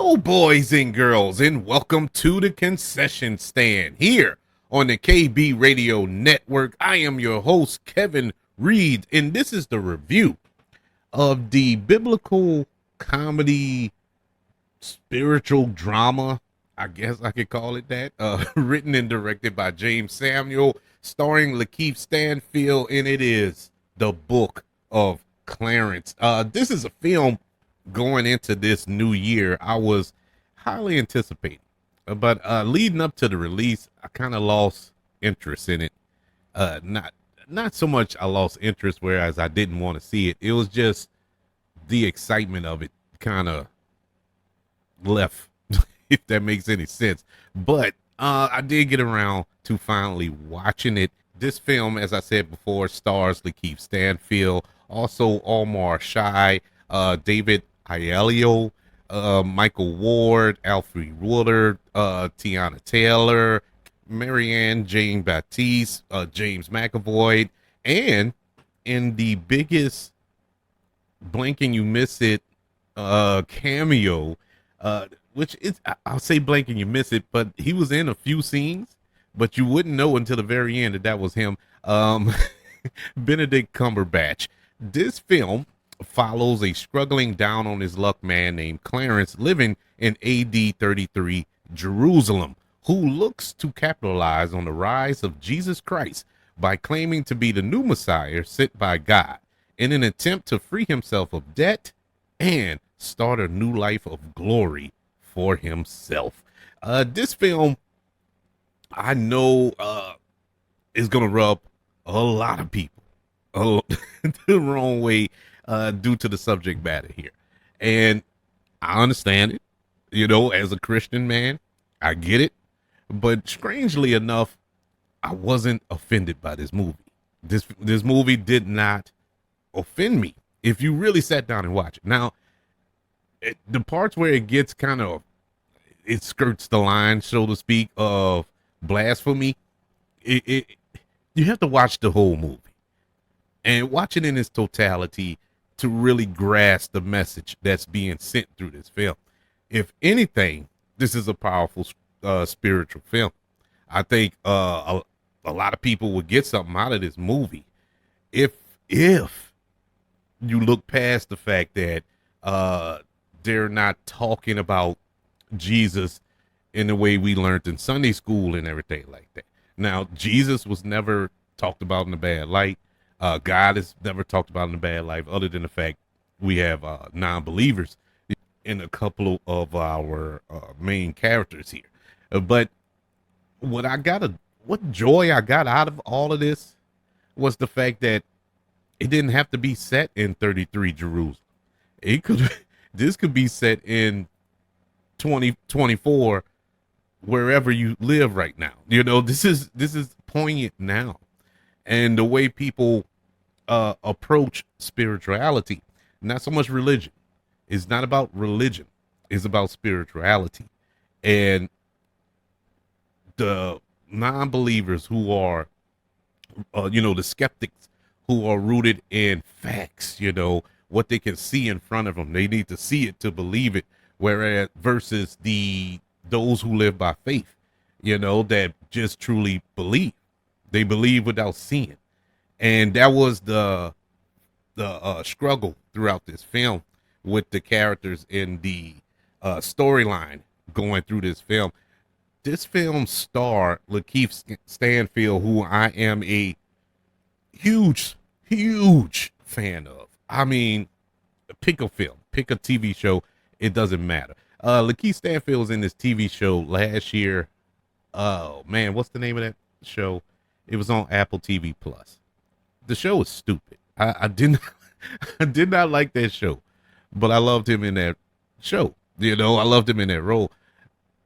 Hello, boys and girls, and welcome to the concession stand here on the KB Radio Network. I am your host, Kevin Reed, and this is the review of the biblical comedy spiritual drama, I guess I could call it that, written and directed by James Samuel, starring LaKeith Stanfield, and it is the Book of Clarence. This is a film going into this new year I was highly anticipating, but leading up to the release, I kind of lost interest in it. Not so much I lost interest, whereas I didn't want to see it. It was just the excitement of it kind of left, if that makes any sense. But I did get around to finally watching it. This film, as I said before, stars LaKeith Stanfield, also Omar Shai, David Aiello, Michael Ward, Alfred Woodard, Tiana Taylor, Marianne Jane Baptiste, James McAvoy, and in the biggest blink and you miss it cameo, which is, I'll say blink and you miss it, but he was in a few scenes, but you wouldn't know until the very end that was him. Benedict Cumberbatch. This film follows a struggling down on his luck man named Clarence living in AD 33 Jerusalem, who looks to capitalize on the rise of Jesus Christ by claiming to be the new Messiah sent by God in an attempt to free himself of debt and start a new life of glory for himself. This film, I know, is going to rub a lot of people the wrong way due to the subject matter here. And I understand it, as a Christian man, I get it. But strangely enough, I wasn't offended by this movie. This movie did not offend me if you really sat down and watch it. Now, the parts where it gets it skirts the line, so to speak, of blasphemy, you have to watch the whole movie and watch it in its totality to really grasp the message that's being sent through this film. If anything, this is a powerful spiritual film. I think a lot of people would get something out of this movie if you look past the fact that they're not talking about Jesus in the way we learned in Sunday school and everything like that. Now, Jesus was never talked about in a bad light. God is never talked about in a bad light, other than the fact we have non-believers in a couple of our main characters here. But what joy I got out of all of this was the fact that it didn't have to be set in 33 Jerusalem. This could be set in 2024, wherever you live right now. This is poignant now. And the way people approach spirituality, not so much religion. It's not about religion. It's about spirituality. And the non-believers who are, the skeptics who are rooted in facts, what they can see in front of them. They need to see it to believe it. Whereas versus those who live by faith, that just truly believe. They believe without seeing. And that was the struggle throughout this film with the characters in the storyline going through this film. This film starred LaKeith Stanfield, who I am a huge fan of. I mean, pick a film, pick a TV show, it doesn't matter. LaKeith Stanfield was in this TV show last year. Oh man, what's the name of that show? It was on Apple TV Plus. The show is stupid. I did not like that show, but I loved him in that show. I loved him in that role.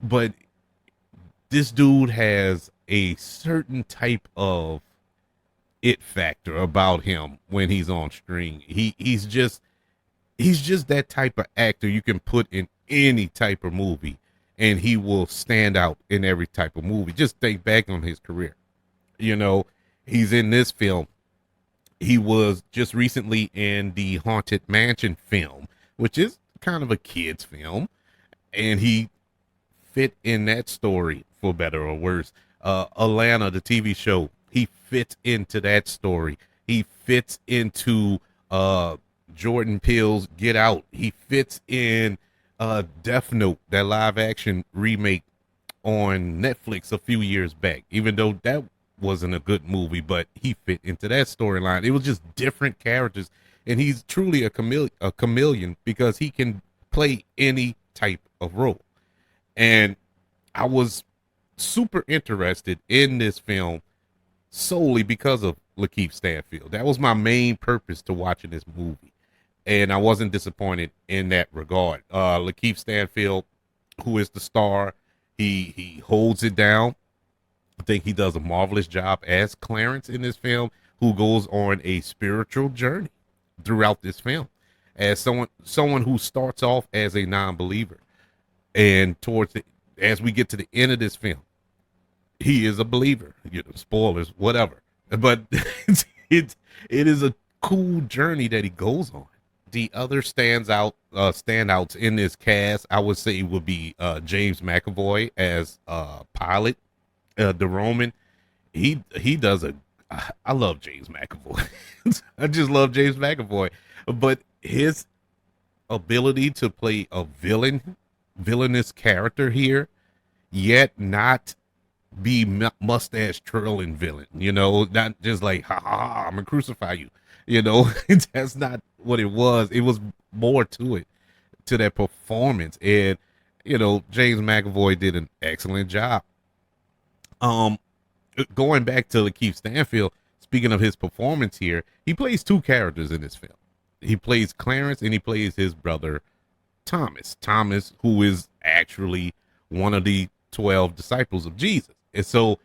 But this dude has a certain type of it factor about him when he's on screen. He's just that type of actor you can put in any type of movie, and he will stand out in every type of movie. Just think back on his career. He's in this film. He was just recently in the Haunted Mansion film, which is kind of a kid's film. and he fit in that story for better or worse. Atlanta, the TV show, he fits into that story. He fits into uh, Jordan Peele's Get Out. He fits in Death Note, that live action remake on Netflix a few years back. Even though that wasn't a good movie, but he fit into that storyline. It was just different characters, and he's truly a chameleon because he can play any type of role. And I was super interested in this film solely because of LaKeith Stanfield. That was my main purpose to watching this movie. And I wasn't disappointed in that regard. LaKeith Stanfield, who is the star, he holds it down. I think he does a marvelous job as Clarence in this film, who goes on a spiritual journey throughout this film as someone who starts off as a non-believer, and as we get to the end of this film, he is a believer. You know, spoilers, whatever. But it is a cool journey that he goes on. The other standouts in this cast, I would say, would be James McAvoy as Pilate, the Roman. He does a. I love James McAvoy. I just love James McAvoy, but his ability to play a villainous character here, yet not be mustache twirling villain, not just like, ha ha, ha, I'm gonna crucify you, that's not what it was. It was more to it, to that performance. And James McAvoy did an excellent job. Going back to LaKeith Stanfield, speaking of his performance here, he plays two characters in this film. He plays Clarence and he plays his brother Thomas, who is actually one of the 12 disciples of Jesus. And so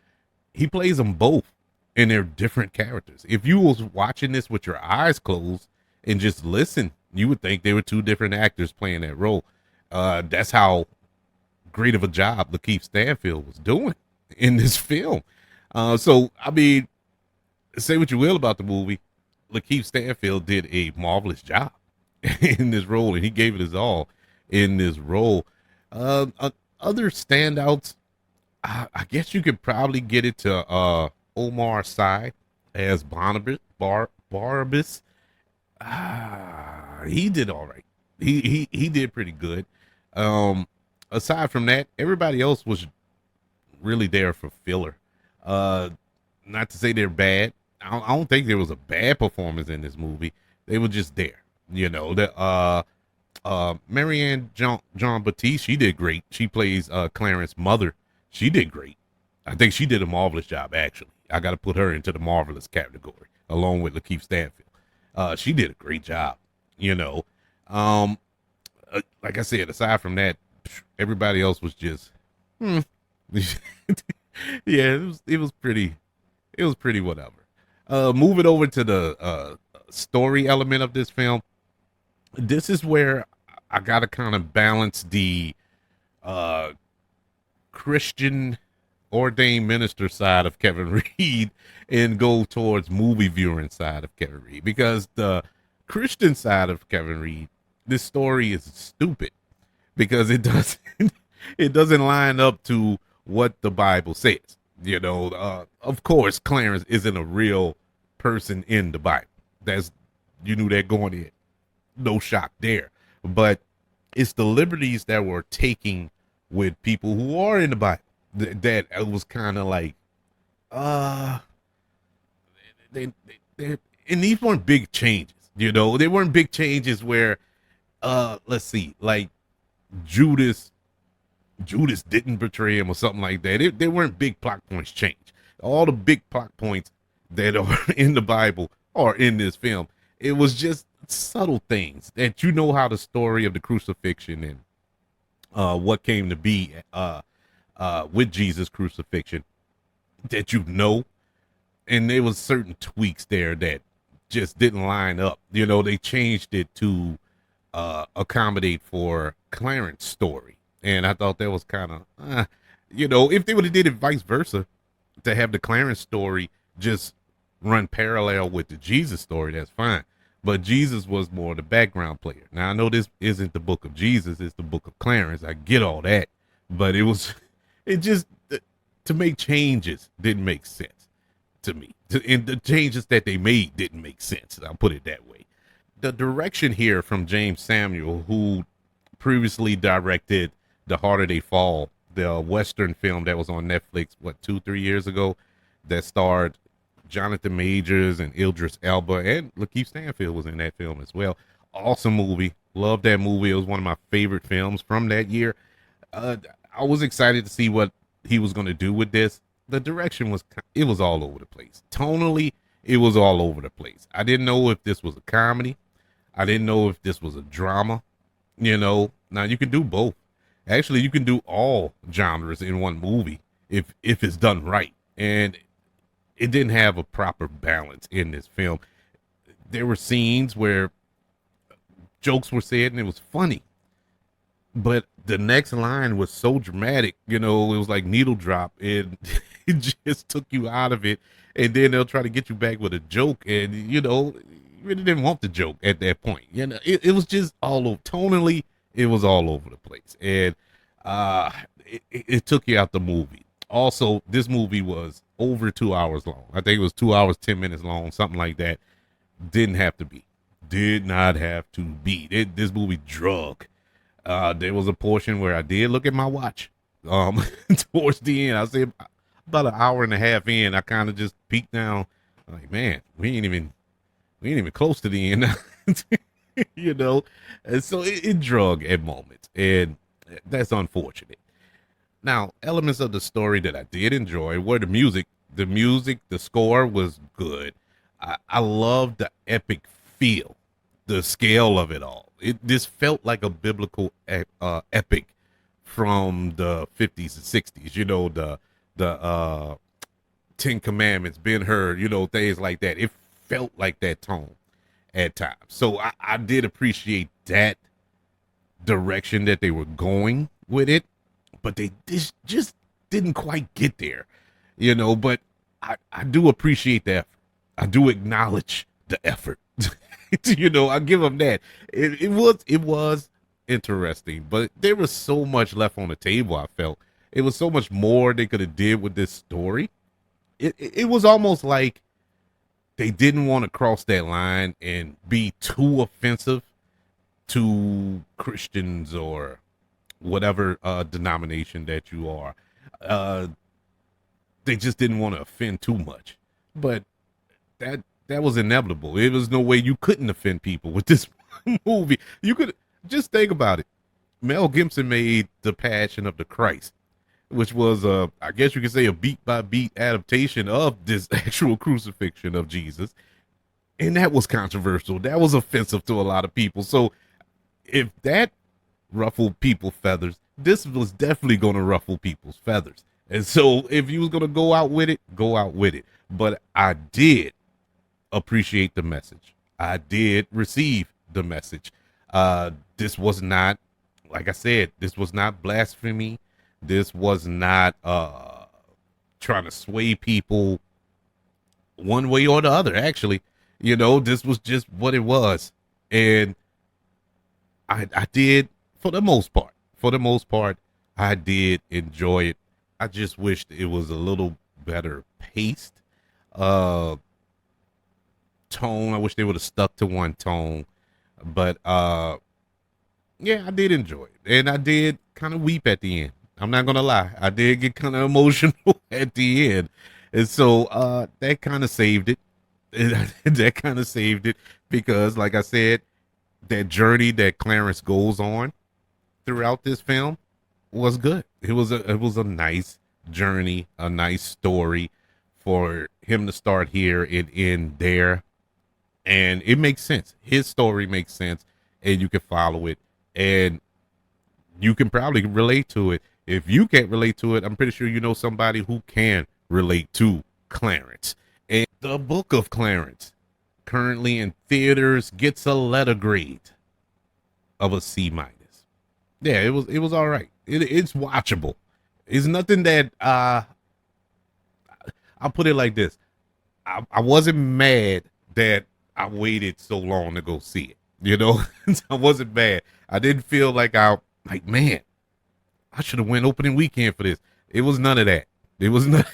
he plays them both, and they're different characters. If you was watching this with your eyes closed and just listen, you would think they were two different actors playing that role. That's how great of a job LaKeith Stanfield was doing in this film. So, I mean, say what you will about the movie, LaKeith Stanfield did a marvelous job in this role, and he gave it his all in this role. Other standouts, I guess you could probably get it to Omar Sy as Barabbas. He did all right. He did pretty good. Aside from that, everybody else was really there for filler. Not to say they're bad. I don't think there was a bad performance in this movie. They were just there. Marianne John Batiste, she did great. She plays Clarence's mother. She did great. I think she did a marvelous job, actually. I got to put her into the marvelous category, along with LaKeith Stanfield. She did a great job, like I said, aside from that, everybody else was just, yeah, it was pretty whatever. Moving over to the story element of this film, this is where I got to kind of balance the Christian ordained minister side of Kevin Reed and go towards movie viewing side of Kevin Reed, because the Christian side of Kevin Reed, this story is stupid because it doesn't line up to what the Bible says. Of course, Clarence isn't a real person in the Bible. You knew that going in. No shock there. But it's the liberties that we're taking with people who are in the Bible that it was kind of like, they and these weren't big changes. They weren't big changes where, let's see, like Judas didn't betray him or something like that. They weren't big plot points changed. All the big plot points that are in the Bible are in this film. It was just subtle things that how the story of the crucifixion and what came to be with Jesus' crucifixion, that and there was certain tweaks there that just didn't line up. They changed it to accommodate for Clarence's story, and I thought that was kind of if they would have did it vice versa, to have the Clarence story just run parallel with the Jesus story, that's fine. but Jesus was more the background player. Now I know this isn't the book of Jesus, it's the book of Clarence. I get all that, but it just to make changes didn't make sense to me. And the changes that they made didn't make sense. I'll put it that way. The direction here from James Samuel, who previously directed The Harder They Fall, the Western film that was on Netflix, 2-3 years ago, that starred Jonathan Majors and Idris Elba, and LaKeith Stanfield was in that film as well. Awesome movie. Loved that movie. It was one of my favorite films from that year. I was excited to see what he was going to do with this. The direction was all over the place. Tonally, it was all over the place. I didn't know if this was a comedy. I didn't know if this was a drama. Now you can do both. Actually, you can do all genres in one movie if it's done right. And it didn't have a proper balance in this film. There were scenes where jokes were said and it was funny, but the next line was so dramatic, it was like needle drop, and it just took you out of it. And then they'll try to get you back with a joke, and you really didn't want the joke at that point. It was just all over. Tonally, it was all over the place, and it took you out the movie. Also, this movie was over 2 hours long. I think it was 2 hours, 10 minutes long, something like that. Didn't have to be. Did not have to be. This movie drug. There was a portion where I did look at my watch. Towards the end, I said about an hour and a half in, I kind of just peeked down. Like, man, we ain't even close to the end. And so it drug at moments, and that's unfortunate. Now, elements of the story that I did enjoy were the music. The score was good. I loved the epic feel, the scale of it all. This felt like a biblical epic from the 50s and 60s. The 10 Commandments, Ben-Hur, things like that. It felt like that tone at times. So I did appreciate that direction that they were going with it, but they just didn't quite get there, but I do appreciate the effort. I do acknowledge the effort. I give them that. It was interesting, but there was so much left on the table. I felt it was so much more they could have did with this story. It was almost like they didn't want to cross that line and be too offensive to Christians or whatever denomination that you are. They just didn't want to offend too much, but that was inevitable. There was no way you couldn't offend people with this movie. You could just think about it. Mel Gibson made The Passion of the Christ, which was I guess you could say a beat by beat adaptation of this actual crucifixion of Jesus. And that was controversial. That was offensive to a lot of people. So if that ruffled people's feathers, this was definitely going to ruffle people's feathers. And so if you was going to go out with it, go out with it. But I did appreciate the message. I did receive the message. This was not, like I said, this was not blasphemy. This was not trying to sway people one way or the other. Actually, this was just what it was. And I did, for the most part, I did enjoy it. I just wished it was a little better paced. Tone, I wish they would have stuck to one tone. But yeah, I did enjoy it. And I did kind of weep at the end. I'm not gonna lie. I did get kind of emotional at the end. And so that kind of saved it. That kind of saved it because, like I said, that journey that Clarence goes on throughout this film was good. It was a nice journey, a nice story for him to start here and end there. And it makes sense. His story makes sense, and you can follow it, and you can probably relate to it. If you can't relate to it, I'm pretty sure you know somebody who can relate to Clarence. And the Book of Clarence, currently in theaters, gets a letter grade of a C-. Yeah, it was all right. It's watchable. It's nothing that I'll put it like this. I wasn't mad that I waited so long to go see it. I wasn't bad. I didn't feel like man, I should have went opening weekend for this. It was none of that. It was not.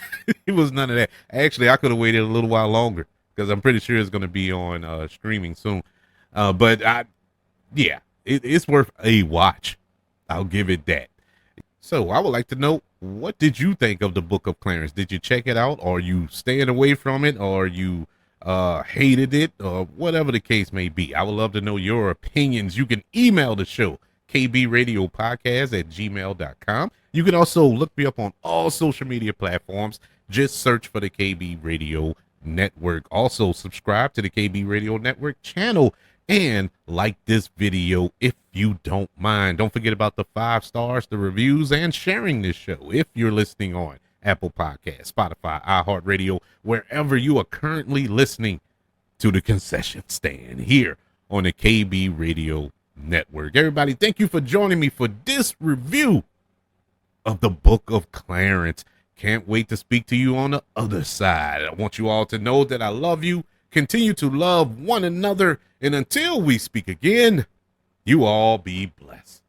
It was none of that. Actually, I could have waited a little while longer because I'm pretty sure it's going to be on streaming soon. Yeah, it's worth a watch. I'll give it that. So I would like to know, what did you think of the Book of Clarence? Did you check it out? Or are you staying away from it? Or you hated it? Or whatever the case may be. I would love to know your opinions. You can email the show, kbradiopodcast@gmail.com. You can also look me up on all social media platforms. Just search for the KB Radio Network. Also, subscribe to the KB Radio Network channel and like this video if you don't mind. Don't forget about the 5 stars, the reviews, and sharing this show if you're listening on Apple Podcasts, Spotify, iHeartRadio, wherever you are currently listening to the concession stand here on the KB Radio Network. Everybody, thank you for joining me for this review of the Book of Clarence. Can't wait to speak to you on the other side. I want you all to know that I love you. Continue to love one another. And until we speak again, you all be blessed.